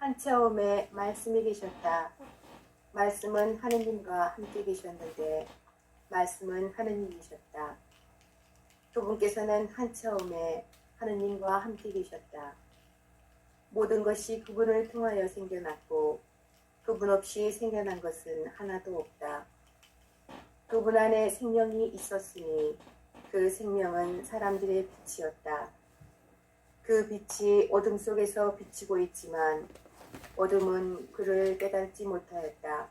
한처음에 말씀이 계셨다. 말씀은 하느님과 함께 계셨는데 말씀은 하느님이셨다. 그분께서는 한처음에 하느님과 함께 계셨다. 모든 것이 그분을 통하여 생겨났고 그분 없이 생겨난 것은 하나도 없다. 그분 안에 생명이 있었으니 그 생명은 사람들의 빛이었다. 그 빛이 어둠 속에서 비치고 있지만 어둠은 그를 깨닫지 못하였다.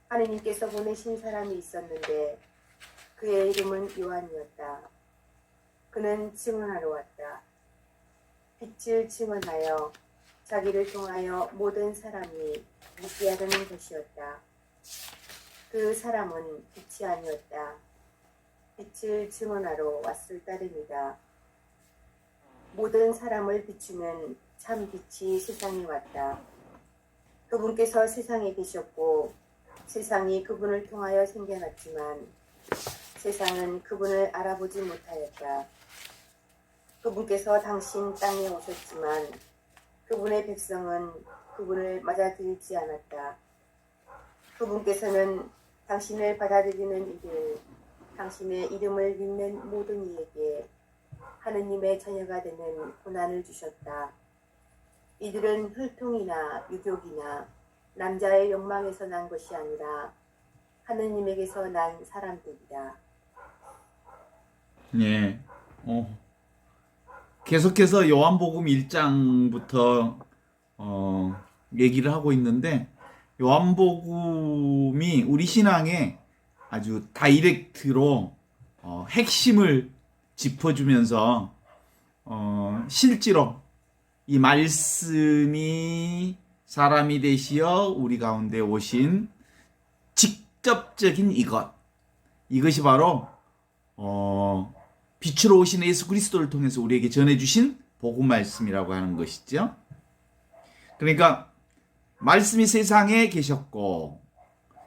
하느님께서 보내신 사람이 있었는데 그의 이름은 요한이었다. 그는 증언하러 왔다. 빛을 증언하여 자기를 통하여 모든 사람이 믿게 하려는 것이었다. 그 사람은 빛이 아니었다. 빛을 증언하러 왔을 따름이다. 모든 사람을 비추는 참 빛이 세상에 왔다. 그분께서 세상에 계셨고 세상이 그분을 통하여 생겨났지만 세상은 그분을 알아보지 못하였다. 그분께서 당신 땅에 오셨지만 그분의 백성은 그분을 맞아들이지 않았다. 그분께서는 당신을 받아들이는 이들, 당신의 이름을 믿는 모든 이에게 하느님의 자녀가 되는 고난을 주셨다. 이들은 혈통이나 유족이나 남자의 욕망에서 난 것이 아니라 하느님에게서 난 사람들이다. 예. 계속해서 요한복음 1장부터 얘기를 하고 있는데 요한복음이 우리 신앙에 아주 다이렉트로 핵심을 짚어주면서 실제로 이 말씀이 사람이 되시어 우리 가운데 오신 직접적인 이것이 바로 빛으로 오신 예수 그리스도를 통해서 우리에게 전해주신 복음 말씀이라고 하는 것이죠. 그러니까 말씀이 세상에 계셨고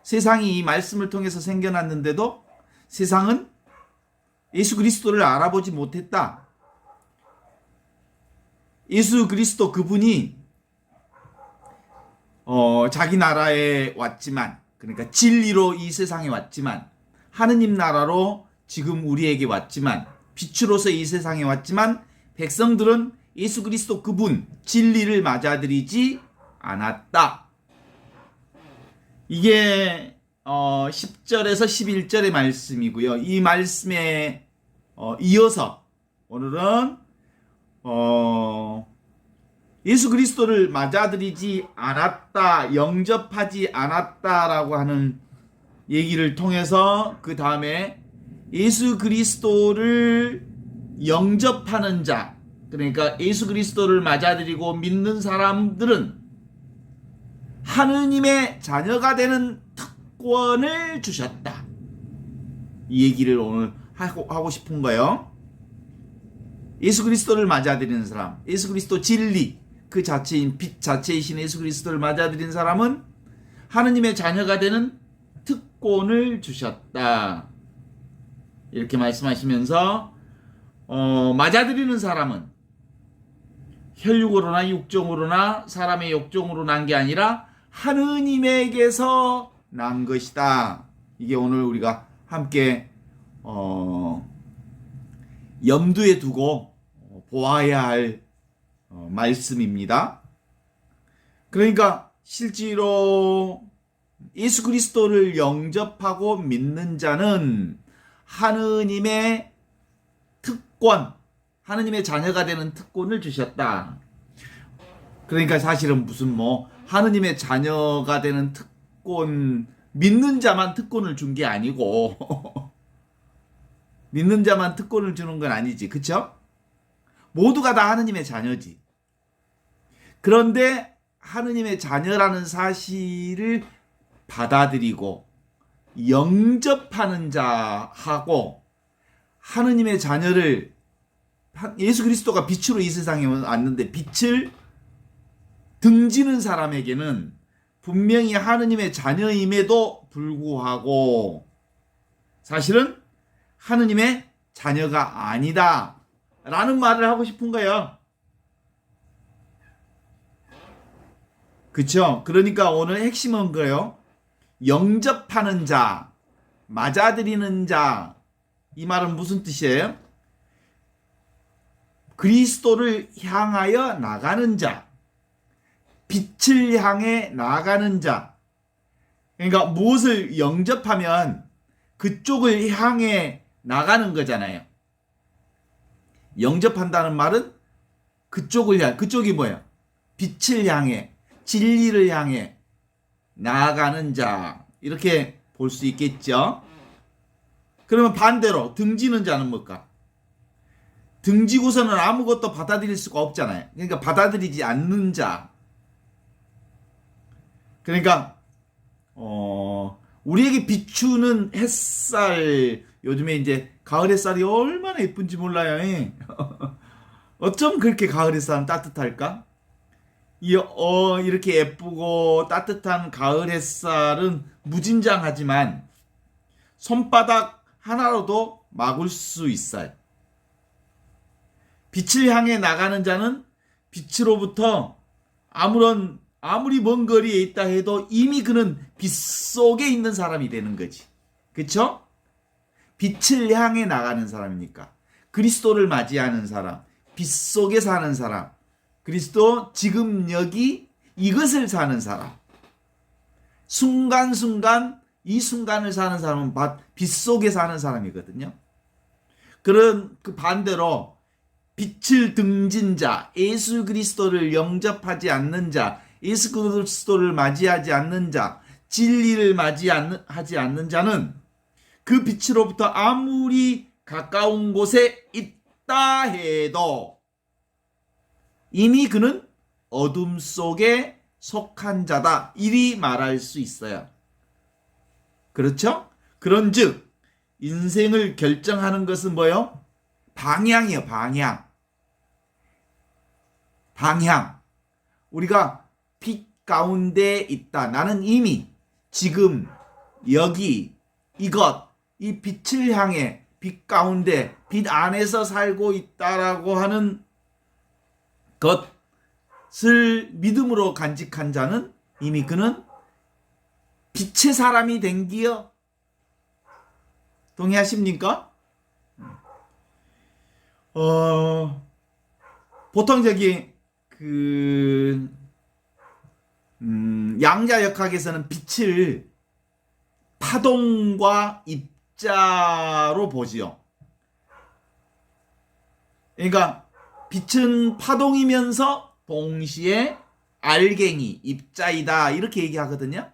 세상이 이 말씀을 통해서 생겨났는데도 세상은 예수 그리스도를 알아보지 못했다. 예수 그리스도 그분이 자기 나라에 왔지만, 그러니까 진리로 이 세상에 왔지만, 하느님 나라로 지금 우리에게 왔지만, 빛으로서 이 세상에 왔지만 백성들은 예수 그리스도 그분 진리를 맞아들이지 않았다. 이게 10절에서 11절의 말씀이고요. 이 말씀에 이어서 오늘은 예수 그리스도를 맞아들이지 않았다, 영접하지 않았다라고 하는 얘기를 통해서 그 다음에 예수 그리스도를 영접하는 자, 그러니까 예수 그리스도를 맞아들이고 믿는 사람들은 하느님의 자녀가 되는 특권을 주셨다. 이 얘기를 오늘 하고 싶은 거예요. 예수 그리스도를 맞아들이는 사람, 예수 그리스도 진리 그 자체인 빛 자체이신 예수 그리스도를 맞아들인 사람은 하느님의 자녀가 되는 특권을 주셨다. 이렇게 말씀하시면서 맞아들이는 사람은 혈육으로나 육종으로나 사람의 욕종으로 난 게 아니라 하느님에게서 난 것이다. 이게 오늘 우리가 함께 염두에 두고 보아야 할 말씀입니다. 그러니까 실제로 예수 그리스도를 영접하고 믿는 자는 하느님의 특권, 하느님의 자녀가 되는 특권을 주셨다. 그러니까 사실은 무슨 하느님의 자녀가 되는 특권, 믿는 자만 특권을 준 게 아니고 믿는 자만 특권을 주는 건 아니지. 그쵸? 모두가 다 하느님의 자녀지. 그런데 하느님의 자녀라는 사실을 받아들이고 영접하는 자하고 하느님의 자녀를 예수 그리스도가 빛으로 이 세상에 왔는데 빛을 등지는 사람에게는 분명히 하느님의 자녀임에도 불구하고 사실은 하느님의 자녀가 아니다 라는 말을 하고 싶은 거예요. 그쵸? 그러니까 오늘 핵심은 그래요. 영접하는 자, 맞아들이는 자. 이 말은 무슨 뜻이에요? 그리스도를 향하여 나가는 자, 빛을 향해 나가는 자. 그러니까 무엇을 영접하면 그쪽을 향해 나가는 거잖아요. 영접한다는 말은 그쪽을 향해, 그쪽이 뭐예요? 빛을 향해, 진리를 향해 나아가는 자. 이렇게 볼 수 있겠죠? 그러면 반대로 등지는 자는 뭘까? 등지고서는 아무것도 받아들일 수가 없잖아요. 그러니까 받아들이지 않는 자. 그러니까 우리에게 비추는 햇살, 요즘에 이제 가을 햇살이 얼마나 예쁜지 몰라요. 어쩜 그렇게 가을 햇살은 따뜻할까? 이렇게 예쁘고 따뜻한 가을 햇살은 무진장하지만 손바닥 하나로도 막을 수 있어요. 빛을 향해 나가는 자는 빛으로부터 아무리 먼 거리에 있다 해도 이미 그는 빛 속에 있는 사람이 되는 거지. 그쵸? 빛을 향해 나가는 사람이니까. 그리스도를 맞이하는 사람, 빛 속에 사는 사람, 그리스도 지금 여기 이것을 사는 사람. 순간순간 이 순간을 사는 사람은 빛 속에 사는 사람이거든요. 그런 그 반대로 빛을 등진 자, 예수 그리스도를 영접하지 않는 자, 예수 그리스도를 맞이하지 않는 자, 진리를 맞이하지 않는 자는 그 빛으로부터 아무리 가까운 곳에 있다 해도 이미 그는 어둠 속에 속한 자다. 이리 말할 수 있어요. 그렇죠? 그런즉 인생을 결정하는 것은 뭐예요? 방향이에요. 방향. 우리가 빛 가운데 있다. 나는 이미 지금 여기 이것 이 빛을 향해 빛 가운데 빛 안에서 살고 있다라고 하는 것을 믿음으로 간직한 자는 이미 그는 빛의 사람이 된 기요. 동의하십니까? 보통 저기 양자역학에서는 빛을 파동과 입자로 보지요. 그러니까 빛은 파동이면서 동시에 알갱이, 입자이다 이렇게 얘기하거든요.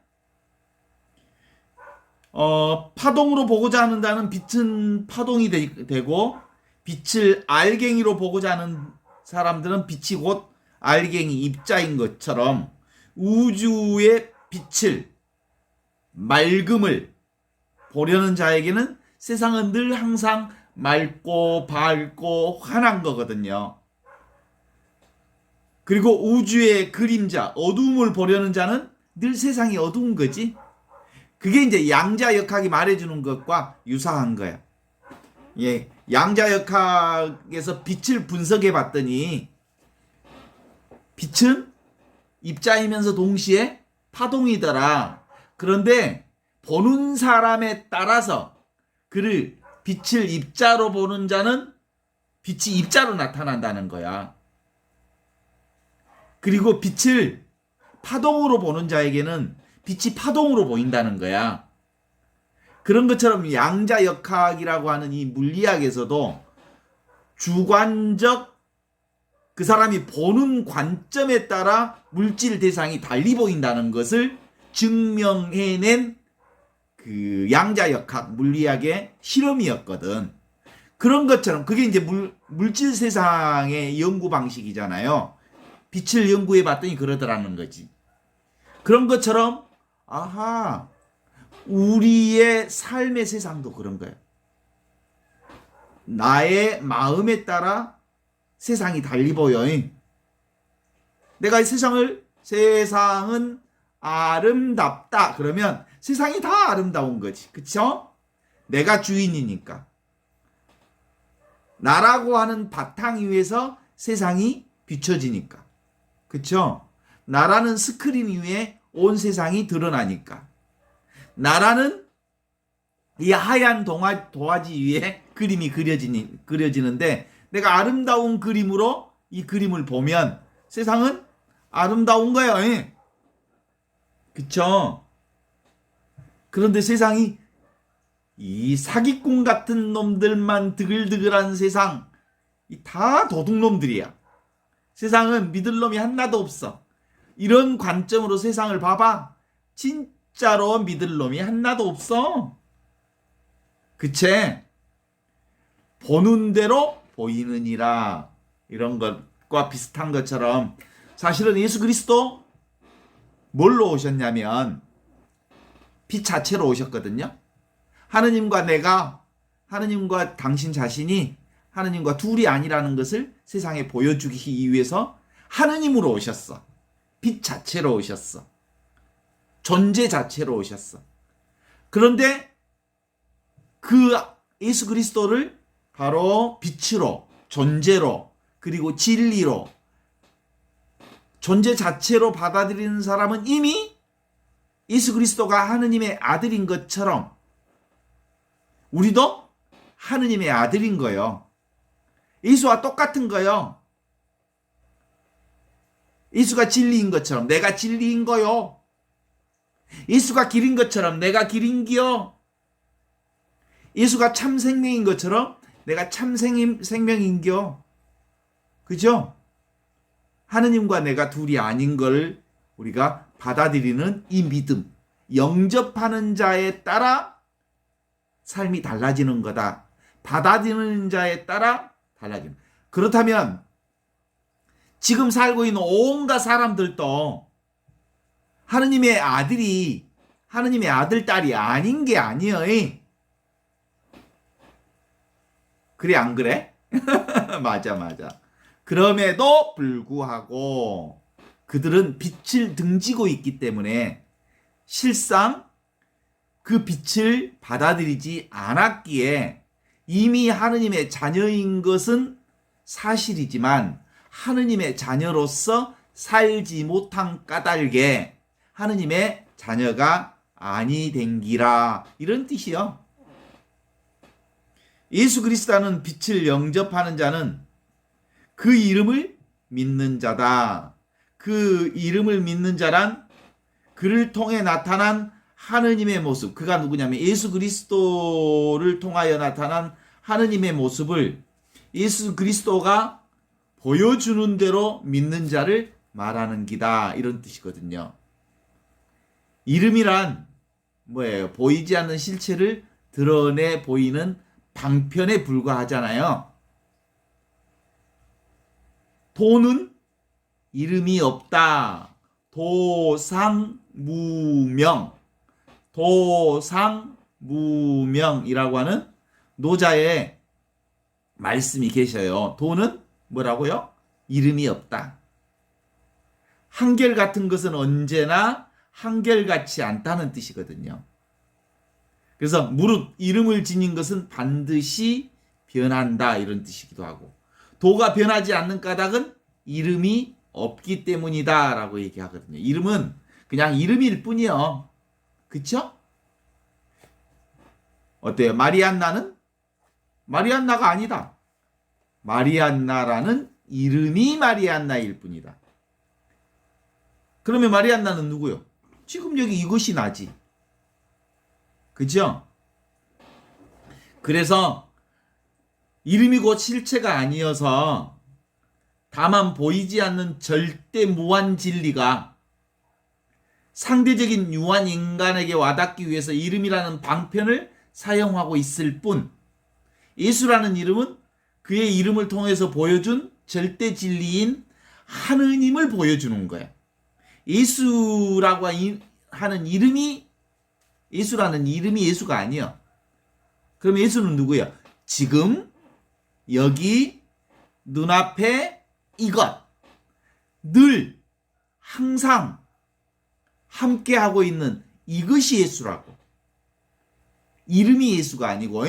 파동으로 보고자 하는다는 빛은 파동이 되고 빛을 알갱이로 보고자 하는 사람들은 빛이 곧 알갱이, 입자인 것처럼 우주의 빛을, 맑음을 보려는 자에게는 세상은 늘 항상 맑고 밝고 환한 거거든요. 그리고 우주의 그림자, 어두움을 보려는 자는 늘 세상이 어두운 거지. 그게 이제 양자역학이 말해주는 것과 유사한 거야. 예, 양자역학에서 빛을 분석해 봤더니 빛은 입자이면서 동시에 파동이더라. 그런데 보는 사람에 따라서 그를 빛을 입자로 보는 자는 빛이 입자로 나타난다는 거야. 그리고 빛을 파동으로 보는 자에게는 빛이 파동으로 보인다는 거야. 그런 것처럼 양자역학이라고 하는 이 물리학에서도 주관적 그 사람이 보는 관점에 따라 물질 대상이 달리 보인다는 것을 증명해낸 그 양자역학 물리학의 실험이었거든. 그런 것처럼 그게 이제 물질 세상의 연구 방식이잖아요. 빛을 연구해 봤더니 그러더라는 거지. 그런 것처럼 아하, 우리의 삶의 세상도 그런 거예요. 나의 마음에 따라 세상이 달리 보여. 내가 이 세상은 아름답다 그러면 세상이 다 아름다운 거지. 그쵸? 내가 주인이니까. 나라고 하는 바탕 위에서 세상이 비춰지니까. 그쵸? 나라는 스크린 위에 온 세상이 드러나니까. 나라는 이 하얀 도화지 위에 그림이 그려지는데 내가 아름다운 그림으로 이 그림을 보면 세상은 아름다운 거예요. 예. 그쵸? 그런데 세상이 이 사기꾼 같은 놈들만 드글드글한 세상, 다 도둑놈들이야. 세상은 믿을 놈이 하나도 없어. 이런 관점으로 세상을 봐봐. 진짜로 믿을 놈이 하나도 없어. 그치? 보는 대로 보이느니라. 이런 것과 비슷한 것처럼 사실은 예수 그리스도 뭘로 오셨냐면 빛 자체로 오셨거든요. 하느님과 당신 자신이 하느님과 둘이 아니라는 것을 세상에 보여주기 위해서 하느님으로 오셨어. 빛 자체로 오셨어. 존재 자체로 오셨어. 그런데 그 예수 그리스도를 바로 빛으로, 존재로, 그리고 진리로, 존재 자체로 받아들이는 사람은 이미 예수 그리스도가 하느님의 아들인 것처럼 우리도 하느님의 아들인 거예요. 예수와 똑같은 거예요. 예수가 진리인 것처럼 내가 진리인 거요. 예수가 길인 것처럼 내가 길인기요. 예수가 참 생명인 것처럼 내가 참 생명인겨. 그죠? 하느님과 내가 둘이 아닌 걸 우리가 받아들이는 이 믿음, 영접하는 자에 따라 삶이 달라지는 거다. 받아들이는 자에 따라 달라지는. 그렇다면 지금 살고 있는 온갖 사람들도 하느님의 아들이 하느님의 아들, 딸이 아닌 게 아니에요. 그래 안 그래? 맞아. 그럼에도 불구하고 그들은 빛을 등지고 있기 때문에 실상 그 빛을 받아들이지 않았기에 이미 하느님의 자녀인 것은 사실이지만 하느님의 자녀로서 살지 못한 까닭에 하느님의 자녀가 아니 된기라, 이런 뜻이요. 예수 그리스도는 빛을 영접하는 자는 그 이름을 믿는 자다. 그 이름을 믿는 자란 그를 통해 나타난 하느님의 모습, 그가 누구냐면 예수 그리스도를 통하여 나타난 하느님의 모습을 예수 그리스도가 보여주는 대로 믿는 자를 말하는 기다, 이런 뜻이거든요. 이름이란 뭐예요? 보이지 않는 실체를 드러내 보이는 방편에 불과하잖아요. 도는 이름이 없다. 도상무명이라고 하는 노자의 말씀이 계셔요. 도는 뭐라고요? 이름이 없다. 한결같은 것은 언제나 한결같지 않다는 뜻이거든요. 그래서 무릇 이름을 지닌 것은 반드시 변한다, 이런 뜻이기도 하고, 도가 변하지 않는 까닭은 이름이 없기 때문이다 라고 얘기하거든요. 이름은 그냥 이름일 뿐이요. 그쵸? 어때요? 마리안나는? 마리안나가 아니다. 마리안나라는 이름이 마리안나일 뿐이다. 그러면 마리안나는 누구요? 지금 여기 이것이 나지. 그죠? 그래서 이름이 곧 실체가 아니어서 다만 보이지 않는 절대 무한 진리가 상대적인 유한 인간에게 와닿기 위해서 이름이라는 방편을 사용하고 있을 뿐, 예수라는 이름은 그의 이름을 통해서 보여준 절대 진리인 하느님을 보여주는 거예요. 예수라고 하는 이름이, 예수라는 이름이 예수가 아니에요. 그럼 예수는 누구예요? 지금 여기 눈앞에 이것, 늘 항상 함께하고 있는 이것이 예수라고. 이름이 예수가 아니고,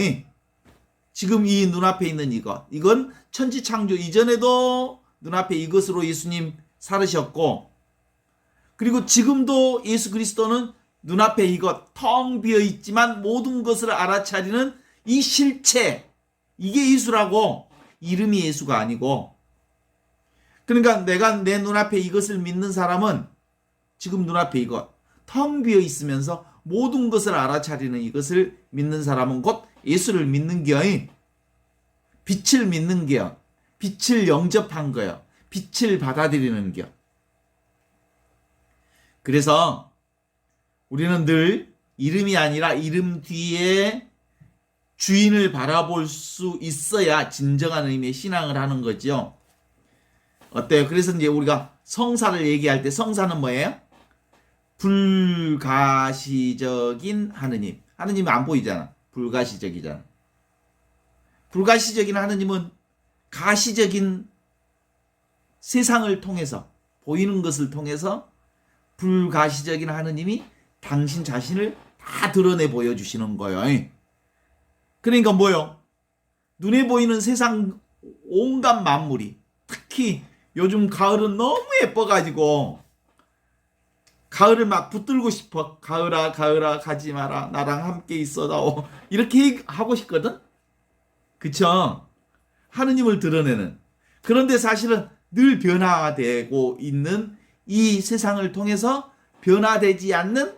지금 이 눈앞에 있는 이건 천지창조 이전에도 눈앞에 이것으로 예수님 살으셨고, 그리고 지금도 예수 그리스도는 눈앞에 이것 텅 비어 있지만 모든 것을 알아차리는 이 실체, 이게 예수라고. 이름이 예수가 아니고. 그러니까 내가 내 눈앞에 이것을 믿는 사람은 지금 눈앞에 이것 텅 비어 있으면서 모든 것을 알아차리는 이것을 믿는 사람은 곧 예수를 믿는 거요. 빛을 믿는 거요. 빛을 영접한 거요. 빛을 받아들이는 거. 그래서 우리는 늘 이름이 아니라 이름 뒤에 주인을 바라볼 수 있어야 진정한 의미의 신앙을 하는 거죠. 어때요? 그래서 이제 우리가 성사를 얘기할 때 성사는 뭐예요? 불가시적인 하느님. 하느님은 안 보이잖아. 불가시적이잖아. 불가시적인 하느님은 가시적인 세상을 통해서, 보이는 것을 통해서 불가시적인 하느님이 당신 자신을 다 드러내 보여주시는 거예요. 그러니까 뭐요? 눈에 보이는 세상 온갖 만물이, 특히 요즘 가을은 너무 예뻐가지고 가을을 막 붙들고 싶어. 가을아 가을아 가지 마라, 나랑 함께 있어다오, 이렇게 하고 싶거든. 그쵸? 하느님을 드러내는. 그런데 사실은 늘 변화되고 있는 이 세상을 통해서 변화되지 않는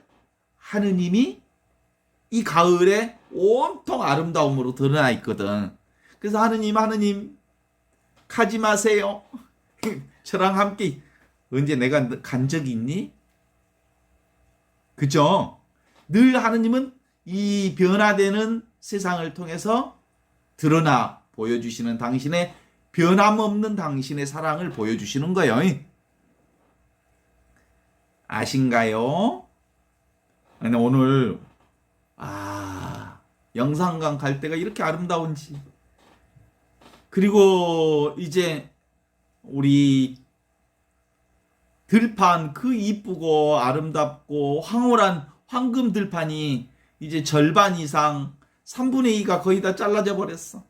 하느님이 이 가을에 온통 아름다움으로 드러나 있거든. 그래서 하느님 가지 마세요. 저랑 함께. 언제 내가 간 적이 있니? 그죠? 늘 하느님은 이 변화되는 세상을 통해서 드러나 보여주시는 당신의 변함없는 당신의 사랑을 보여주시는 거예요. 아신가요? 근데 오늘 영산강 갈 때가 이렇게 아름다운지. 그리고 이제 우리 들판, 그 이쁘고 아름답고 황홀한 황금 들판이 이제 절반 이상 3분의 2가 거의 다 잘라져 버렸어.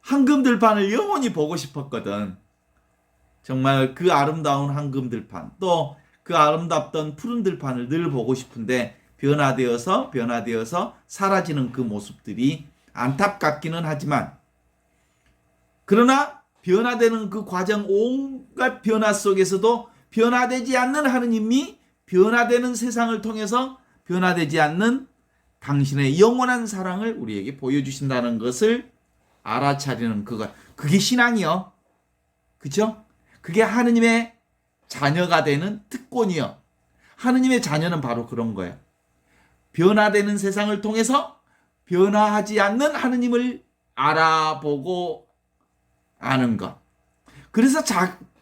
황금 들판을 영원히 보고 싶었거든. 정말 그 아름다운 황금 들판, 또 그 아름답던 푸른 들판을 늘 보고 싶은데 변화되어서 사라지는 그 모습들이 안타깝기는 하지만, 그러나 변화되는 그 과정, 온갖 변화 속에서도 변화되지 않는 하느님이 변화되는 세상을 통해서 변화되지 않는 당신의 영원한 사랑을 우리에게 보여주신다는 것을 알아차리는 그것, 그게 신앙이요. 그죠? 그게 하느님의 자녀가 되는 특권이요. 하느님의 자녀는 바로 그런 거예요. 변화되는 세상을 통해서 변화하지 않는 하느님을 알아보고 아는 것. 그래서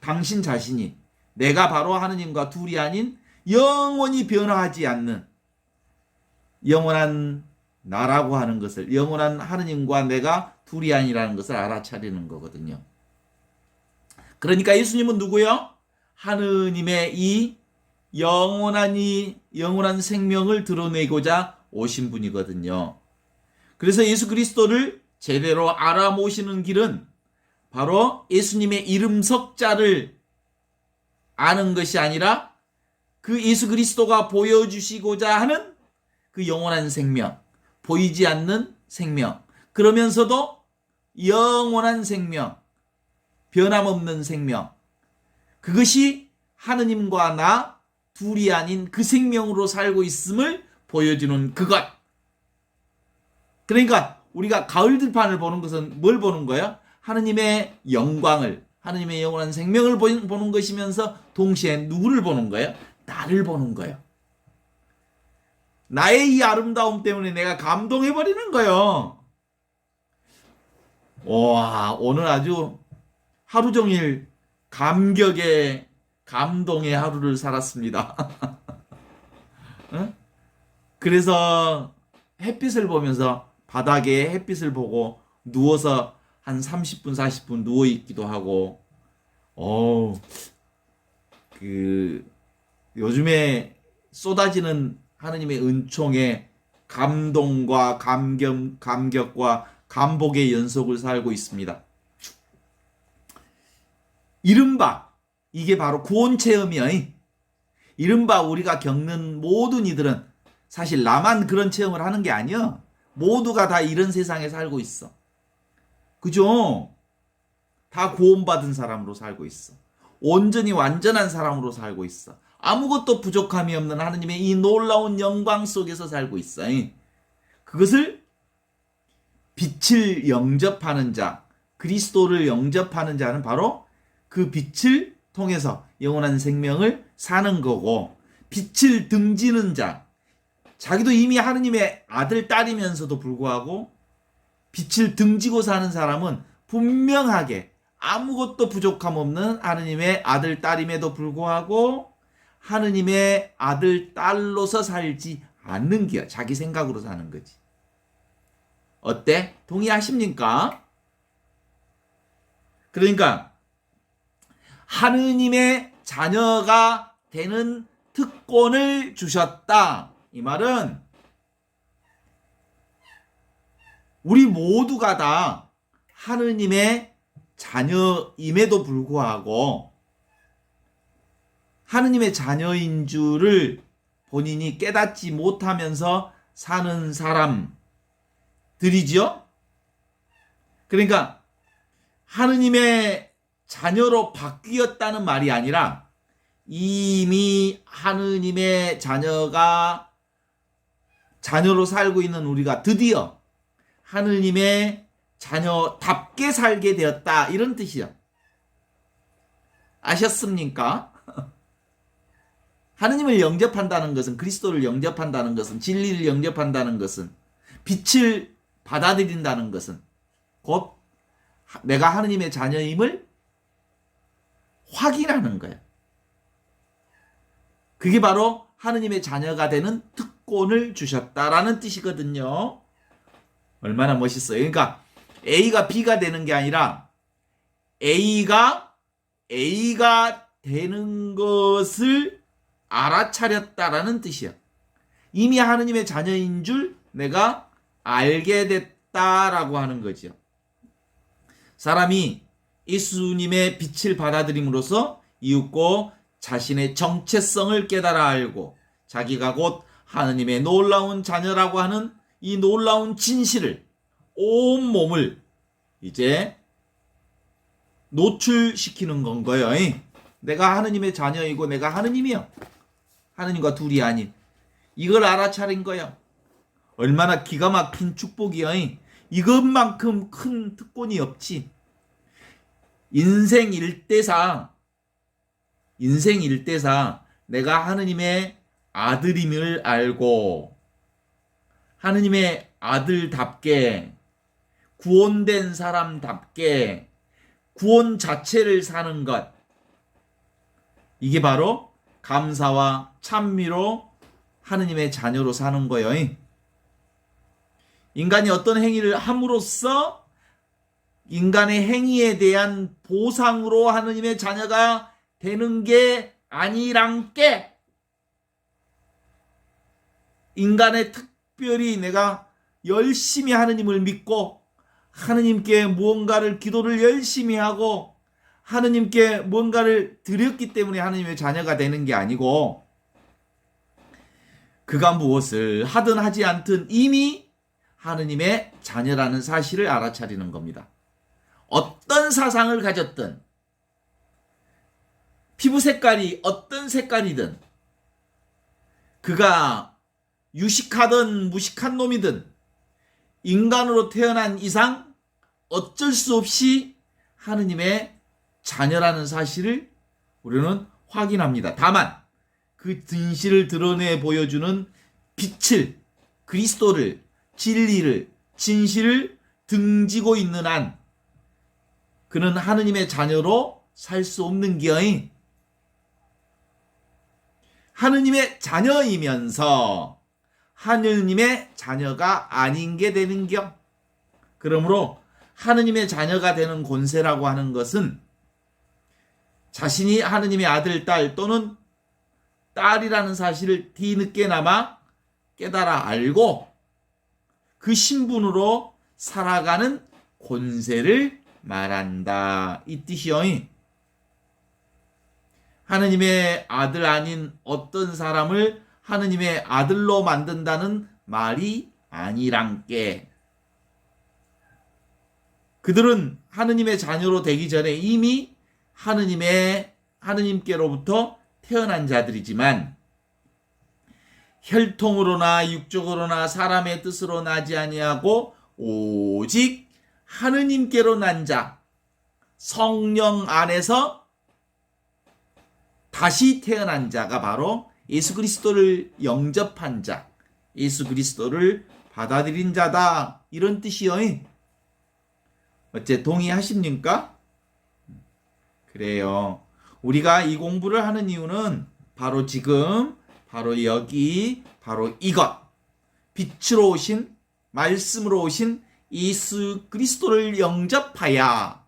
당신 자신이 내가 바로 하느님과 둘이 아닌 영원히 변화하지 않는 영원한 나라고 하는 것을, 영원한 하느님과 내가 둘이 아니라는 것을 알아차리는 거거든요. 그러니까 예수님은 누구요? 하느님의 이 영원한 생명을 드러내고자 오신 분이거든요. 그래서 예수 그리스도를 제대로 알아모시는 길은 바로 예수님의 이름 석자를 아는 것이 아니라 그 예수 그리스도가 보여주시고자 하는 그 영원한 생명, 보이지 않는 생명, 그러면서도 영원한 생명, 변함없는 생명, 그것이 하느님과 나 둘이 아닌 그 생명으로 살고 있음을 보여주는 그것. 그러니까 우리가 가을 들판을 보는 것은 뭘 보는 거예요? 하느님의 영광을, 하느님의 영원한 생명을 보는 것이면서 동시에 누구를 보는 거예요? 나를 보는 거예요. 나의 이 아름다움 때문에 내가 감동해버리는 거예요. 와, 오늘 아주 하루 종일 감격의, 감동의 하루를 살았습니다. 그래서 햇빛을 보면서, 바닥에 햇빛을 보고 누워서 한 30분, 40분 누워있기도 하고, 요즘에 쏟아지는 하느님의 은총에 감동과 감격과 감복의 연속을 살고 있습니다. 이른바 이게 바로 구원 체험이야. 이른바 우리가 겪는 모든 이들은 사실 나만 그런 체험을 하는 게 아니야. 모두가 다 이런 세상에 살고 있어. 그죠? 다 구원받은 사람으로 살고 있어. 온전히 완전한 사람으로 살고 있어. 아무것도 부족함이 없는 하느님의 이 놀라운 영광 속에서 살고 있어. 그것을 빛을 영접하는 자, 그리스도를 영접하는 자는 바로 그 빛을 통해서 영원한 생명을 사는 거고, 빛을 등지는 자, 자기도 이미 하느님의 아들, 딸이면서도 불구하고 빛을 등지고 사는 사람은 분명하게 아무것도 부족함 없는 하느님의 아들, 딸임에도 불구하고 하느님의 아들, 딸로서 살지 않는 거야. 자기 생각으로 사는 거지. 어때? 동의하십니까? 그러니까 하느님의 자녀가 되는 특권을 주셨다. 이 말은 우리 모두가 다 하느님의 자녀임에도 불구하고 하느님의 자녀인 줄을 본인이 깨닫지 못하면서 사는 사람들이죠. 그러니까 하느님의 자녀로 바뀌었다는 말이 아니라 이미 하느님의 자녀로 살고 있는 우리가 드디어 하느님의 자녀답게 살게 되었다, 이런 뜻이요. 아셨습니까? 하느님을 영접한다는 것은, 그리스도를 영접한다는 것은, 진리를 영접한다는 것은, 빛을 받아들인다는 것은 곧 내가 하느님의 자녀임을 확인하는 거예요. 그게 바로 하느님의 자녀가 되는 특권을 주셨다라는 뜻이거든요. 얼마나 멋있어요. 그러니까 A가 B가 되는 게 아니라 A가 되는 것을 알아차렸다라는 뜻이야. 이미 하느님의 자녀인 줄 내가 알게 됐다라고 하는 거죠. 사람이 예수님의 빛을 받아들임으로써 이윽고 자신의 정체성을 깨달아 알고 자기가 곧 하느님의 놀라운 자녀라고 하는 이 놀라운 진실을 온 몸을 이제 노출시키는 건 거예요. 내가 하느님의 자녀이고 내가 하느님이요. 하느님과 둘이 아닌 이걸 알아차린 거예요. 얼마나 기가 막힌 축복이요. 이것만큼 큰 특권이 없지. 인생 일대사 내가 하느님의 아들임을 알고 하느님의 아들답게 구원된 사람답게 구원 자체를 사는 것, 이게 바로 감사와 찬미로 하느님의 자녀로 사는 거예요. 인간이 어떤 행위를 함으로써 인간의 행위에 대한 보상으로 하느님의 자녀가 되는 게 아니란께, 인간의 특별히 내가 열심히 하느님을 믿고 하느님께 무언가를 기도를 열심히 하고 하느님께 무언가를 드렸기 때문에 하느님의 자녀가 되는 게 아니고, 그가 무엇을 하든 하지 않든 이미 하느님의 자녀라는 사실을 알아차리는 겁니다. 어떤 사상을 가졌든, 피부 색깔이 어떤 색깔이든, 그가 유식하든 무식한 놈이든 인간으로 태어난 이상 어쩔 수 없이 하느님의 자녀라는 사실을 우리는 확인합니다. 다만 그 진실을 드러내 보여주는 빛을, 그리스도를, 진리를, 진실을 등지고 있는 한 그는 하느님의 자녀로 살 수 없는 기어이, 하느님의 자녀이면서 하느님의 자녀가 아닌 게 되는 겨. 그러므로 하느님의 자녀가 되는 권세라고 하는 것은 자신이 하느님의 아들, 딸 또는 딸이라는 사실을 뒤늦게나마 깨달아 알고 그 신분으로 살아가는 권세를 말한다, 이 뜻이요. 하느님의 아들 아닌 어떤 사람을 하느님의 아들로 만든다는 말이 아니란께. 그들은 하느님의 자녀로 되기 전에 이미 하느님께로부터 태어난 자들이지만 혈통으로나 육적으로나 사람의 뜻으로 나지 아니하고 오직 하느님께로 난 자, 성령 안에서 다시 태어난 자가 바로 예수 그리스도를 영접한 자, 예수 그리스도를 받아들인 자다, 이런 뜻이요. 어째 동의하십니까? 그래요. 우리가 이 공부를 하는 이유는 바로 지금, 바로 여기, 바로 이것, 빛으로 오신, 말씀으로 오신 예수 그리스도를 영접하여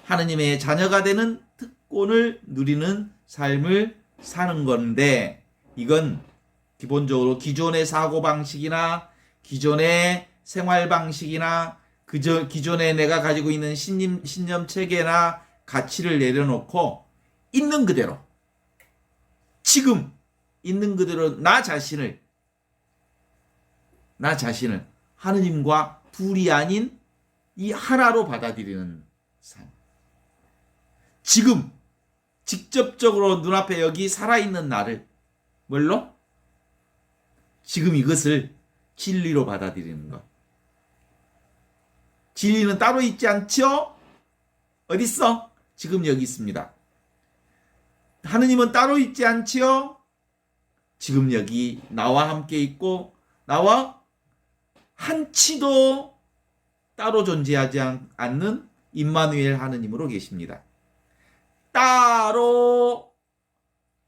하느님의 자녀가 되는 특권을 누리는 삶을 사는 건데, 이건 기본적으로 기존의 사고방식이나 기존의 생활방식이나 기존에 내가 가지고 있는 신념 체계나 가치를 내려놓고 있는 그대로, 지금 있는 그대로 나 자신을 하느님과 둘이 아닌 이 하나로 받아들이는 삶. 지금 직접적으로 눈앞에 여기 살아있는 나를 뭘로? 지금 이것을 진리로 받아들이는 것. 진리는 따로 있지 않죠? 어디 있어? 지금 여기 있습니다. 하느님은 따로 있지 않지요? 지금 여기 나와 함께 있고 나와 한치도 따로 존재하지 않는 임마누엘 하느님으로 계십니다. 따로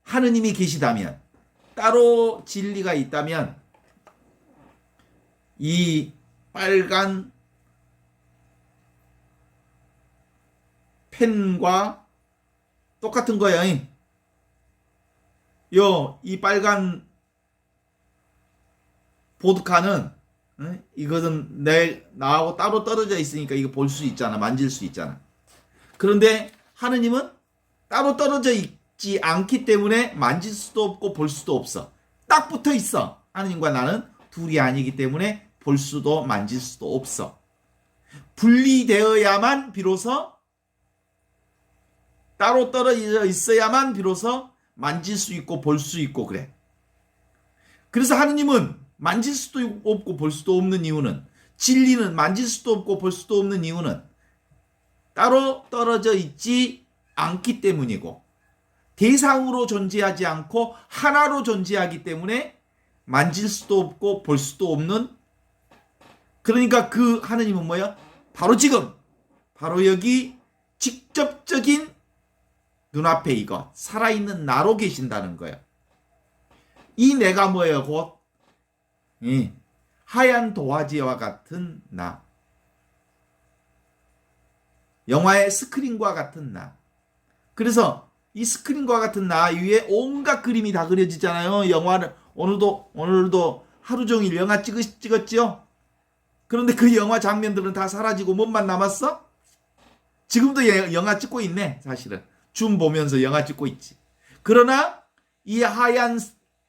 하느님이 계시다면, 따로 진리가 있다면 이 빨간 펜과 똑같은 거예요. 이 빨간 보드카는 이것은 나하고 따로 떨어져 있으니까 이거 볼 수 있잖아. 만질 수 있잖아. 그런데 하느님은 따로 떨어져 있지 않기 때문에 만질 수도 없고 볼 수도 없어. 딱 붙어 있어. 하느님과 나는 둘이 아니기 때문에 볼 수도 만질 수도 없어. 분리되어야만 비로소, 따로 떨어져 있어야만 비로소 만질 수 있고 볼 수 있고 그래. 그래서 하느님은 만질 수도 없고 볼 수도 없는 이유는, 진리는 만질 수도 없고 볼 수도 없는 이유는 따로 떨어져 있지 않기 때문이고, 대상으로 존재하지 않고 하나로 존재하기 때문에 만질 수도 없고 볼 수도 없는, 그러니까 그 하느님은 뭐야? 바로 지금, 바로 여기 직접적인 눈앞에 이거 살아있는 나로 계신다는 거예요. 이 내가 뭐예요? 곧 하얀 도화지와 같은 나, 영화의 스크린과 같은 나. 그래서 이 스크린과 같은 나 위에 온갖 그림이 다 그려지잖아요. 영화를 오늘도 하루 종일 영화 찍었지요. 그런데 그 영화 장면들은 다 사라지고 뭐만 남았어? 지금도 영화 찍고 있네. 사실은 줌 보면서 영화 찍고 있지. 그러나 이 하얀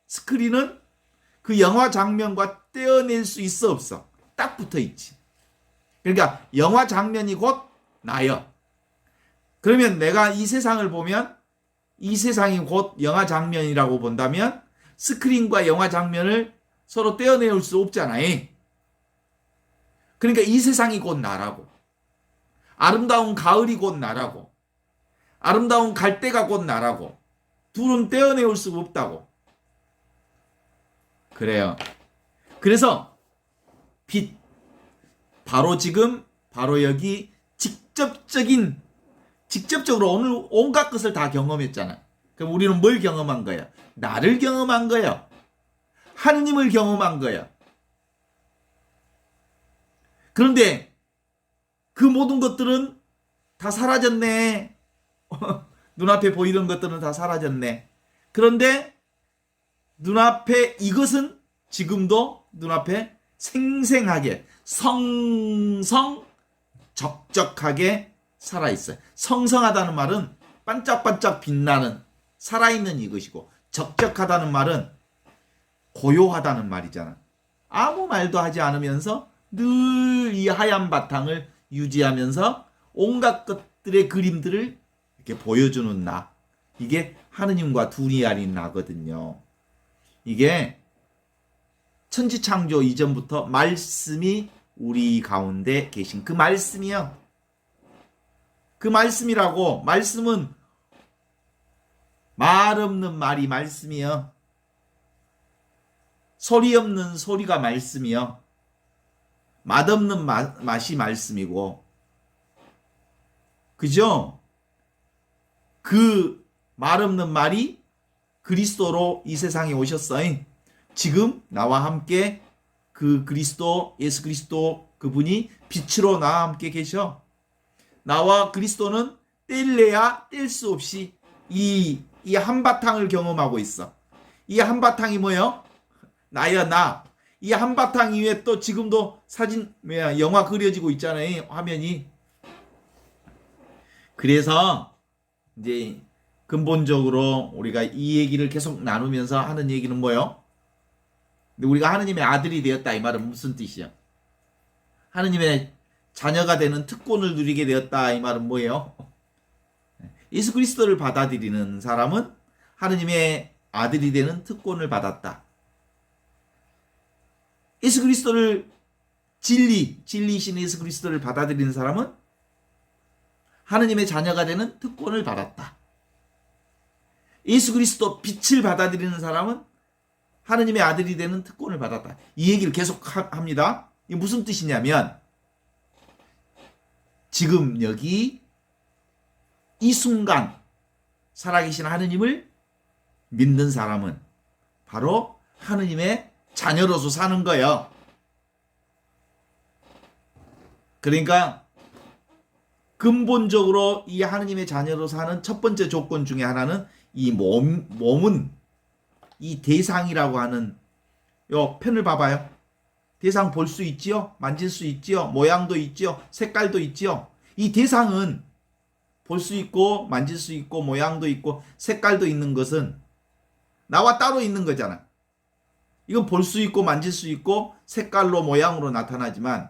스크린은 그 영화 장면과 떼어낼 수 있어 없어? 딱 붙어 있지. 그러니까 영화 장면이 곧 나요. 그러면 내가 이 세상을 보면 이 세상이 곧 영화 장면이라고 본다면 스크린과 영화 장면을 서로 떼어낼 수 없잖아요. 그러니까 이 세상이 곧 나라고, 아름다운 가을이 곧 나라고, 아름다운 갈대가 곧 나라고, 둘은 떼어내올 수가 없다고. 그래요. 그래서 빛, 바로 지금, 바로 여기 직접적으로 오늘 온갖 것을 다 경험했잖아. 그럼 우리는 뭘 경험한 거야? 나를 경험한 거야. 하느님을 경험한 거야. 그런데 그 모든 것들은 다 사라졌네. 눈앞에 보이던 것들은 다 사라졌네. 그런데 눈앞에 이것은 지금도 눈앞에 생생하게 성성적적하게 살아있어요. 성성하다는 말은 반짝반짝 빛나는 살아있는 이것이고, 적적하다는 말은 고요하다는 말이잖아. 아무 말도 하지 않으면서 늘 이 하얀 바탕을 유지하면서 온갖 것들의 그림들을 이렇게 보여주는 나. 이게 하느님과 둘이 아닌 나거든요. 이게 천지창조 이전부터 말씀이 우리 가운데 계신 그 말씀이요. 그 말씀이라고. 말씀은 말 없는 말이 말씀이요. 소리 없는 소리가 말씀이요. 맛없는 맛이 말씀이고. 그죠? 그 말 없는 말이 그리스도로 이 세상에 오셨어요. 지금 나와 함께 그 그리스도, 예수 그리스도 그분이 빛으로 나와 함께 계셔. 나와 그리스도는 뗄래야 뗄 수 없이 이 한바탕을 경험하고 있어. 이 한바탕이 뭐예요? 나야 나. 이 한바탕 위에 또 지금도 사진, 영화 그려지고 있잖아요. 화면이. 그래서 이제 근본적으로 우리가 이 얘기를 계속 나누면서 하는 얘기는 뭐예요? 근데 우리가 하느님의 아들이 되었다 이 말은 무슨 뜻이야? 하느님의 자녀가 되는 특권을 누리게 되었다 이 말은 뭐예요? 예수 그리스도를 받아들이는 사람은 하느님의 아들이 되는 특권을 받았다. 예수 그리스도를 진리이신 예수 그리스도를 받아들이는 사람은 하느님의 자녀가 되는 특권을 받았다. 예수 그리스도 빛을 받아들이는 사람은 하느님의 아들이 되는 특권을 받았다. 이 얘기를 계속 합니다. 이게 무슨 뜻이냐면 지금 여기 이 순간 살아계신 하느님을 믿는 사람은 바로 하느님의 자녀로서 사는 거예요. 그러니까 근본적으로 이 하느님의 자녀로 사는 첫 번째 조건 중에 하나는 이 몸은 이 대상이라고 하는 요 펜을 봐봐요. 대상 볼 수 있지요? 만질 수 있지요? 모양도 있지요? 색깔도 있지요? 이 대상은 볼 수 있고 만질 수 있고 모양도 있고 색깔도 있는 것은 나와 따로 있는 거잖아. 이건 볼 수 있고 만질 수 있고 색깔로 모양으로 나타나지만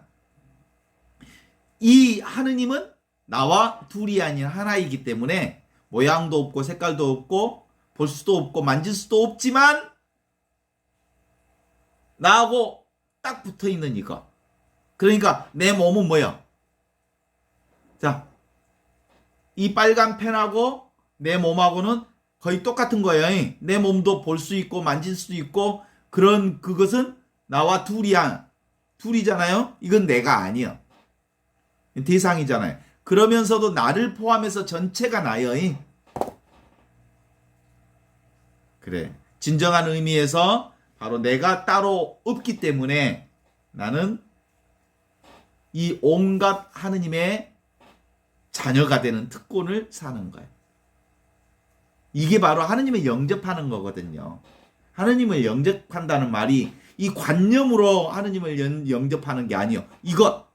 이 하느님은 나와 둘이 아닌 하나이기 때문에 모양도 없고 색깔도 없고 볼 수도 없고 만질 수도 없지만 나하고 딱 붙어 있는 이거. 그러니까 내 몸은 뭐야? 자, 이 빨간 펜하고 내 몸하고는 거의 똑같은 거예요. 내 몸도 볼 수 있고 만질 수 있고 그런 그것은 나와 둘이잖아요. 이건 내가 아니야. 대상이잖아요. 그러면서도 나를 포함해서 전체가 나요. 그래. 진정한 의미에서 바로 내가 따로 없기 때문에 나는 이 온갖 하느님의 자녀가 되는 특권을 사는 거예요. 이게 바로 하느님을 영접하는 거거든요. 하느님을 영접한다는 말이 이 관념으로 하느님을 영접하는 게 아니요. 이것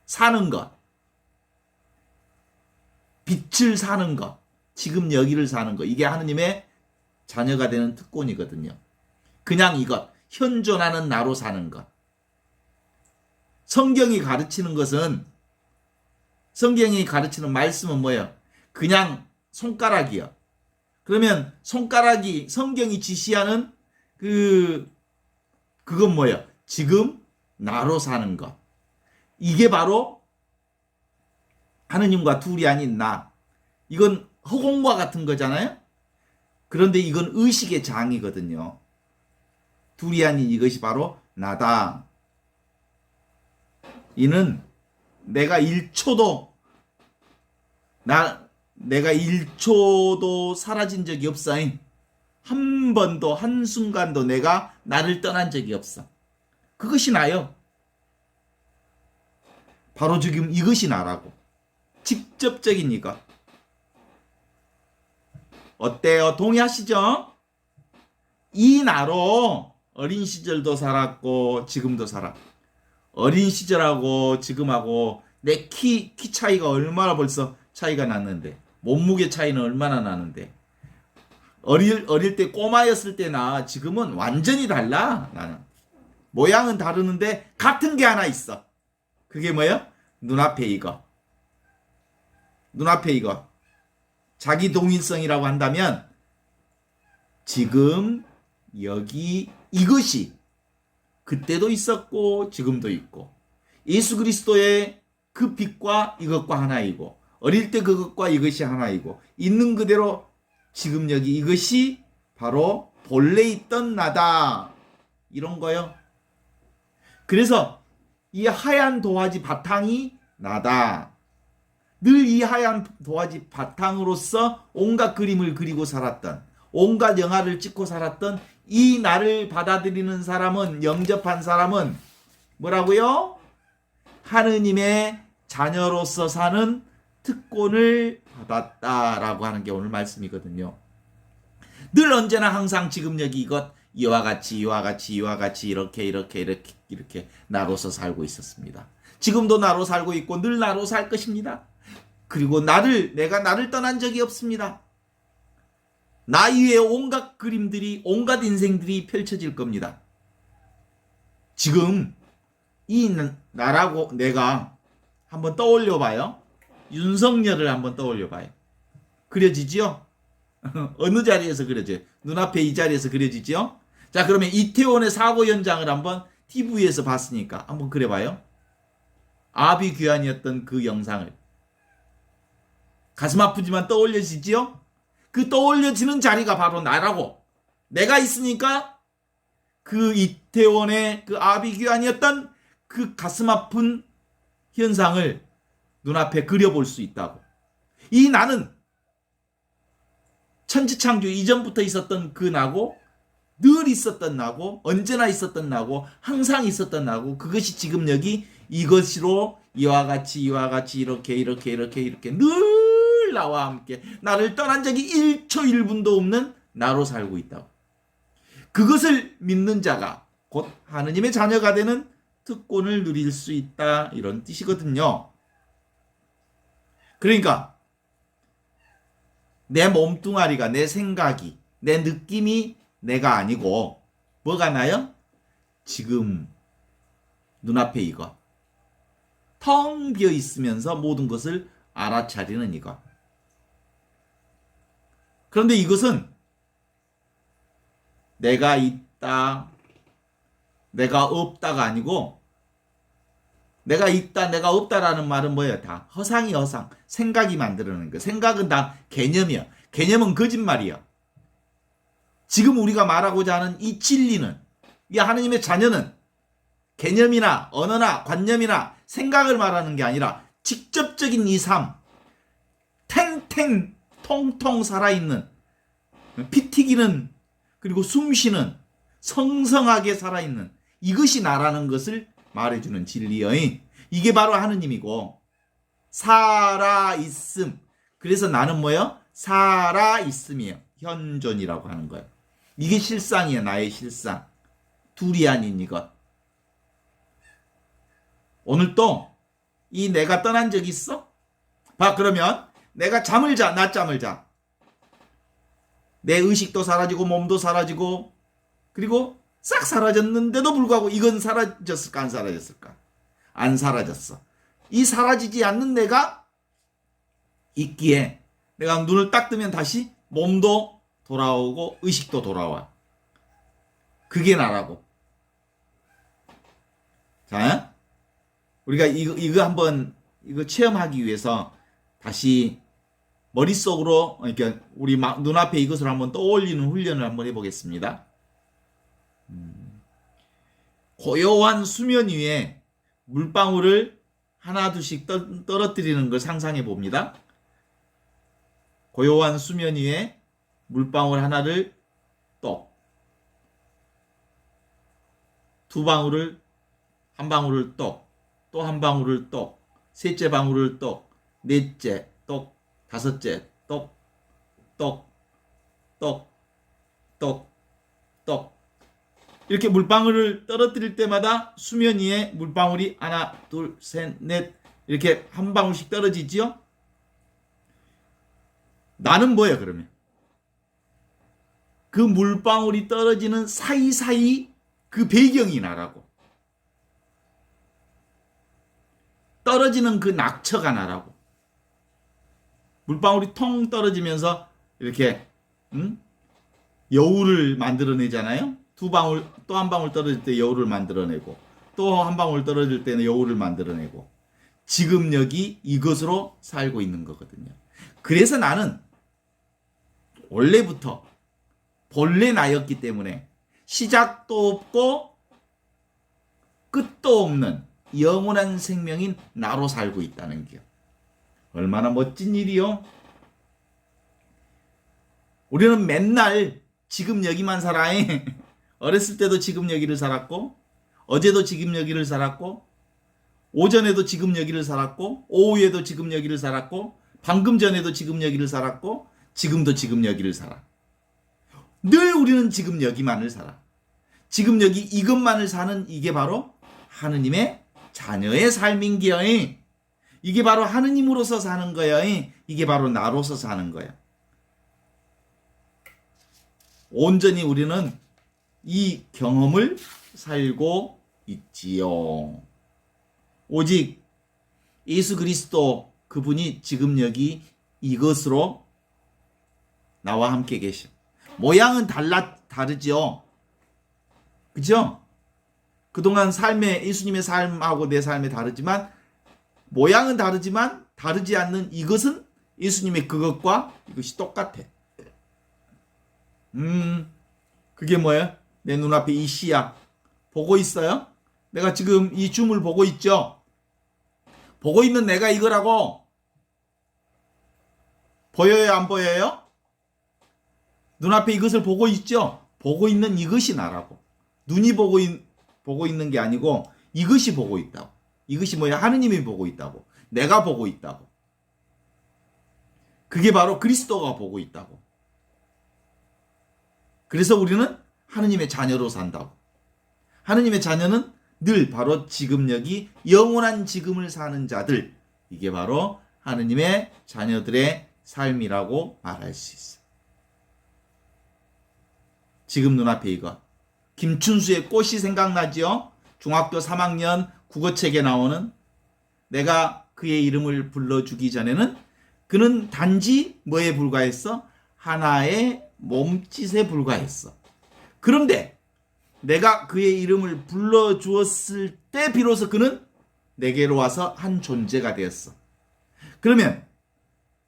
사는 것, 빛을 사는 것, 지금 여기를 사는 것, 이게 하느님의 자녀가 되는 특권이거든요. 그냥 이것, 현존하는 나로 사는 것. 성경이 가르치는 것은, 성경이 가르치는 말씀은 뭐예요? 그냥 손가락이요. 그러면 손가락이 성경이 지시하는 그건 뭐예요? 지금 나로 사는 것. 이게 바로 하느님과 둘이 아닌 나. 이건 허공과 같은 거잖아요. 그런데 이건 의식의 장이거든요. 둘이 아닌 이것이 바로 나다. 이는 내가 1초도 사라진 적이 없어. 한 번도 한순간도 내가 나를 떠난 적이 없어. 그것이 나요. 바로 지금 이것이 나라고. 직접적인 이것. 어때요? 동의하시죠? 이 나로 어린 시절도 살았고 지금도 살아. 어린 시절하고 지금하고 내 키 차이가 얼마나 벌써 차이가 났는데 몸무게 차이는 얼마나 나는데 어릴 때 꼬마였을 때나 지금은 완전히 달라. 나는 모양은 다르는데 같은 게 하나 있어. 그게 뭐예요? 눈앞에 이거. 눈앞에 이거. 자기 동일성이라고 한다면 지금 여기 이것이 그때도 있었고 지금도 있고 예수 그리스도의 그 빛과 이것과 하나이고 어릴 때 그것과 이것이 하나이고 있는 그대로 지금 여기 이것이 바로 본래 있던 나다. 이런 거요. 그래서 이 하얀 도화지 바탕이 나다. 늘 이 하얀 도화지 바탕으로서 온갖 그림을 그리고 살았던 온갖 영화를 찍고 살았던 이 나를 받아들이는 사람은 영접한 사람은 뭐라고요? 하느님의 자녀로서 사는 특권을 받았다라고 하는 게 오늘 말씀이거든요. 늘 언제나 항상 지금 여기 이와 같이 이렇게 나로서 살고 있었습니다. 지금도 나로 살고 있고 늘 나로 살 것입니다. 그리고 내가 나를 떠난 적이 없습니다. 나 이외에 온갖 그림들이 온갖 인생들이 펼쳐질 겁니다. 지금 이 나라고 내가 한번 떠올려 봐요. 윤석열을 한번 떠올려 봐요. 그려지지요? 어느 자리에서 그려져요? 눈앞에 이 자리에서 그려지지요? 자, 그러면 이태원의 사고 현장을 한번 TV에서 봤으니까 한번 그려봐요. 아비 귀환이었던 그 영상을. 가슴 아프지만 떠올려지지요? 그 떠올려지는 자리가 바로 나라고. 내가 있으니까 그 이태원의 그 아비 귀환이었던 그 가슴 아픈 현상을 눈앞에 그려볼 수 있다고. 이 나는 천지창조 이전부터 있었던 그 나고 늘 있었던 나고 언제나 있었던 나고 항상 있었던 나고 그것이 지금 여기 이것으로 이와 같이 이렇게 늘 나와 함께 나를 떠난 적이 1초 1분도 없는 나로 살고 있다고. 그것을 믿는 자가 곧 하느님의 자녀가 되는 특권을 누릴 수 있다 이런 뜻이거든요. 그러니까 내 몸뚱아리가 내 생각이 내 느낌이 내가 아니고 뭐가 나요? 지금 눈앞에 이거 텅 비어 있으면서 모든 것을 알아차리는 이거. 그런데 이것은 내가 있다 내가 없다가 아니고 내가 있다 내가 없다라는 말은 뭐예요? 다 허상이 허상. 생각이 만들어내는 거. 생각은 다 개념이야. 개념은 거짓말이야. 지금 우리가 말하고자 하는 이 진리는 이 하느님의 자녀는 개념이나 언어나 관념이나 생각을 말하는 게 아니라 직접적인 이 삶, 탱탱 통통 살아있는 피 튀기는 그리고 숨쉬는 성성하게 살아있는 이것이 나라는 것을 말해주는 진리여. 이게 바로 하느님이고 살아있음. 그래서 나는 뭐예요? 살아있음이에요. 현존이라고 하는 거예요. 이게 실상이에요. 나의 실상. 둘이 아닌 이것. 오늘 또 이 내가 떠난 적 있어? 봐, 그러면 내가 잠을 자. 낮잠을 자. 내 의식도 사라지고 몸도 사라지고 그리고 싹 사라졌는데도 불구하고 이건 사라졌을까 안 사라졌을까? 안 사라졌어. 이 사라지지 않는 내가 있기에 내가 눈을 딱 뜨면 다시 몸도 돌아오고 의식도 돌아와. 그게 나라고. 자, 우리가 이거 한번 이거 체험하기 위해서 다시 머릿속으로 그러니까 우리 눈앞에 이것을 한번 떠올리는 훈련을 한번 해보겠습니다. 고요한 수면 위에 물방울을 하나 둘씩 떨어뜨리는 걸 상상해 봅니다. 고요한 수면 위에 물방울 하나를 똑, 두 방울을 한 방울을 똑, 또 한 방울을 똑, 셋째 방울을 똑, 넷째 똑, 다섯째 똑, 똑, 똑, 똑, 똑. 이렇게 물방울을 떨어뜨릴 때마다 수면 위에 물방울이 하나, 둘, 셋, 넷 이렇게 한 방울씩 떨어지지요. 나는 뭐야 그러면? 그 물방울이 떨어지는 사이사이 그 배경이 나라고. 떨어지는 그 낙처가 나라고. 물방울이 통 떨어지면서 이렇게 여울을 만들어내잖아요. 두 방울, 또 한 방울 떨어질 때 여울을 만들어내고, 또 한 방울 떨어질 때는 여울을 만들어내고, 지금 여기 이것으로 살고 있는 거거든요. 그래서 나는 원래부터 본래 나였기 때문에 시작도 없고 끝도 없는 영원한 생명인 나로 살고 있다는 게 얼마나 멋진 일이요. 우리는 맨날 지금 여기만 살아. 어렸을 때도 지금 여기를 살았고, 어제도 지금 여기를 살았고, 오전에도 지금 여기를 살았고, 오후에도 지금 여기를 살았고, 방금 전에도 지금 여기를 살았고, 지금도 지금 여기를 살아. 늘 우리는 지금 여기만을 살아. 지금 여기 이것만을 사는 이게 바로 하느님의 자녀의 삶인기요. 이게 바로 하느님으로서 사는 거예요. 이게 바로 나로서 사는 거야. 온전히 우리는 이 경험을 살고 있지요. 오직 예수 그리스도 그분이 지금 여기 이것으로 나와 함께 계셔. 모양은 다르죠. 그죠? 그동안 삶에 예수님의 삶하고 내 삶이 다르지만 모양은 다르지만 다르지 않는 이것은 예수님의 그것과 이것이 똑같아. 그게 뭐예요? 내 눈앞에 이 시야 보고 있어요? 내가 지금 이 줌을 보고 있죠? 보고 있는 내가 이거라고. 보여요, 안 보여요? 눈앞에 이것을 보고 있죠? 보고 있는 이것이 나라고. 눈이 보고 있는 게 아니고 이것이 보고 있다고. 이것이 뭐야? 하느님이 보고 있다고. 내가 보고 있다고. 그게 바로 그리스도가 보고 있다고. 그래서 우리는 하느님의 자녀로 산다고. 하느님의 자녀는 늘 바로 지금 여기 영원한 지금을 사는 자들. 이게 바로 하느님의 자녀들의 삶이라고 말할 수 있어. 지금 눈앞에 이거. 김춘수의 꽃이 생각나지요? 중학교 3학년 국어책에 나오는 내가 그의 이름을 불러주기 전에는 그는 단지 뭐에 불과했어? 하나의 몸짓에 불과했어. 그런데 내가 그의 이름을 불러주었을 때 비로소 그는 내게로 와서 한 존재가 되었어. 그러면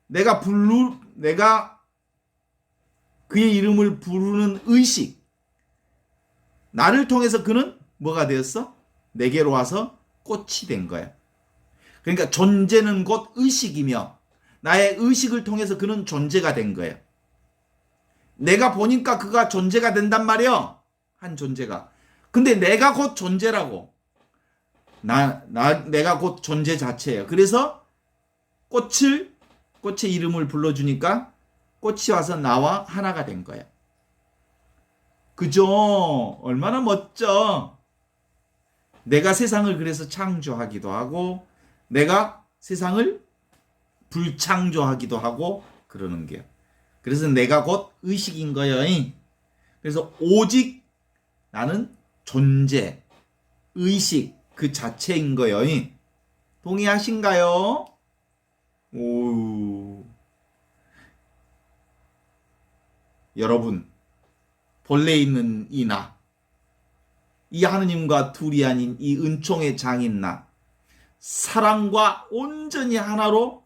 내가 그의 이름을 부르는 의식, 나를 통해서 그는 뭐가 되었어? 내게로 와서 꽃이 된 거야. 그러니까 존재는 곧 의식이며 나의 의식을 통해서 그는 존재가 된 거야. 내가 보니까 그가 존재가 된단 말이야. 한 존재가. 근데 내가 곧 존재라고. 내가 곧 존재 자체예요. 그래서 꽃의 이름을 불러주니까 꽃이 와서 나와 하나가 된 거야. 그죠? 얼마나 멋져. 내가 세상을 그래서 창조하기도 하고 내가 세상을 불창조하기도 하고 그러는 게요. 그래서 내가 곧 의식인 거예요. 그래서 오직 나는 존재, 의식 그 자체인 거예요. 동의하신가요? 오. 여러분, 본래 있는 이 나, 이 하느님과 둘이 아닌 이 은총의 장인 나, 사랑과 온전히 하나로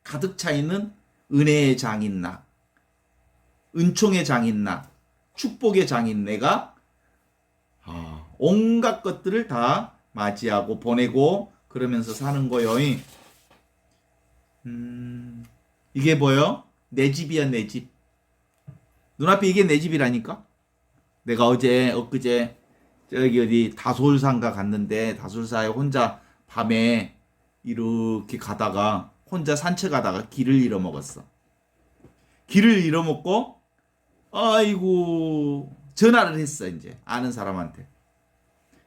가득 차 있는 은혜의 장인 나, 은총의 장인 나, 축복의 장인 내가 온갖 것들을 다 맞이하고 보내고 그러면서 사는 거요. 이게 뭐요? 내 집이야, 내 집. 눈앞에 이게 내 집이라니까? 내가 엊그제 저기 어디 다솔산가 갔는데 다솔사에 혼자 밤에 이렇게 가다가 혼자 산책하다가 길을 잃어먹었어. 길을 잃어먹고 아이고 전화를 했어. 이제 아는 사람한테.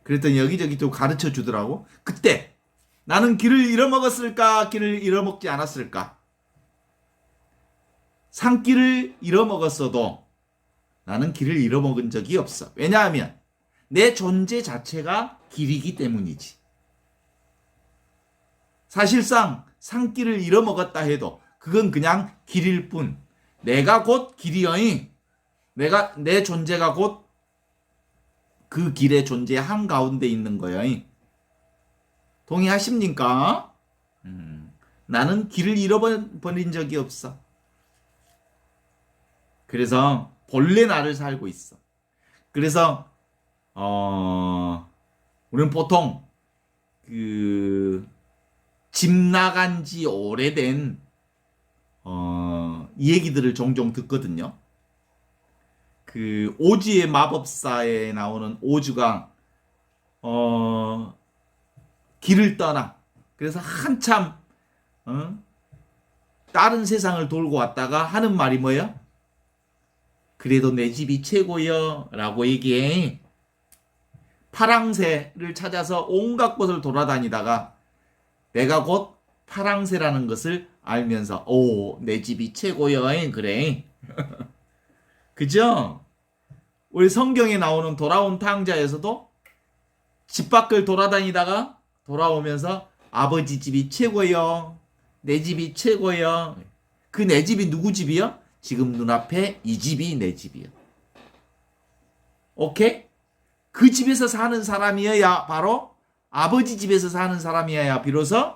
그랬더니 여기저기 또 가르쳐 주더라고. 그때 나는 길을 잃어먹었을까? 길을 잃어먹지 않았을까? 산길을 잃어먹었어도 나는 길을 잃어먹은 적이 없어. 왜냐하면 내 존재 자체가 길이기 때문이지. 사실상 산길을 잃어먹었다 해도 그건 그냥 길일 뿐. 내가 곧 길이여잉. 내 존재가 곧 그 길의 존재 한가운데 있는 거여잉. 동의하십니까? 나는 길을 잃어버린 적이 없어. 그래서 본래 나를 살고 있어. 그래서 우리는 보통 집 나간 지 오래된 이 얘기들을 종종 듣거든요. 오즈의 마법사에 나오는 오즈가 길을 떠나. 그래서 한참 다른 세상을 돌고 왔다가 하는 말이 뭐예요? 그래도 내 집이 최고여 라고 얘기해. 파랑새를 찾아서 온갖 곳을 돌아다니다가 내가 곧 파랑새라는 것을 알면서 내 집이 최고여 그래. 그죠? 우리 성경에 나오는 돌아온 탕자에서도 집 밖을 돌아다니다가 돌아오면서 아버지 집이 최고여. 내 집이 최고여. 그 내 집이 누구 집이요? 지금 눈앞에 이 집이 내 집이요. 오케이? 그 집에서 사는 사람이어야 바로 아버지 집에서 사는 사람이어야 비로소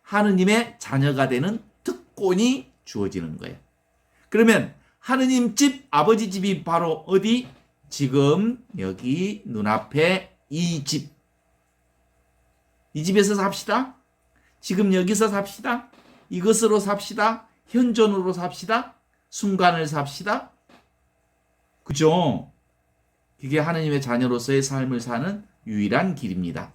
하느님의 자녀가 되는 특권이 주어지는 거예요. 그러면 하느님 집, 아버지 집이 바로 어디? 지금 여기 눈앞에 이 집. 이 집에서 삽시다. 지금 여기서 삽시다. 이것으로 삽시다. 현존으로 삽시다. 순간을 삽시다. 그죠? 그게 하느님의 자녀로서의 삶을 사는 유일한 길입니다.